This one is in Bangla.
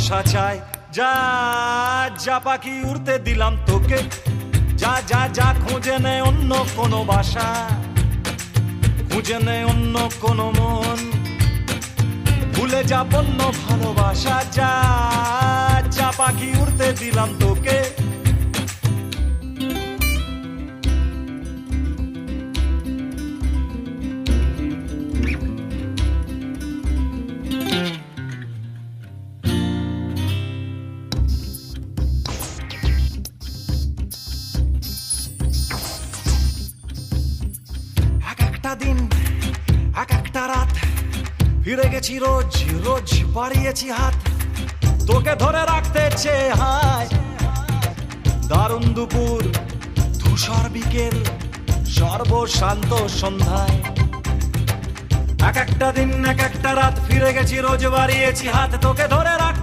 বাসা চাই, যা যা পাখি উড়তে দিলাম তোকে, যা যা যা খুঁজে নে অন্য কোনো বাসা, খুঁজে নে অন্য কোনো মন, ভুলে যা বন্য ভালোবাসা, যা যা পাখি উড়তে দিলাম তোকে। এক একটা দিন এক একটা রাত ফিরে গেছি রোজ রোজ বাড়িয়েছি হাত, তোকে ধরে রাখতে চেয়ে হায় দারুণ দুপুর ধূসর বিকেল সর্বশান্ত সন্ধ্যায়। এক একটা দিন এক একটা রাত ফিরে গেছি রোজ বাড়িয়েছি হাত, তোকে ধরে রাখ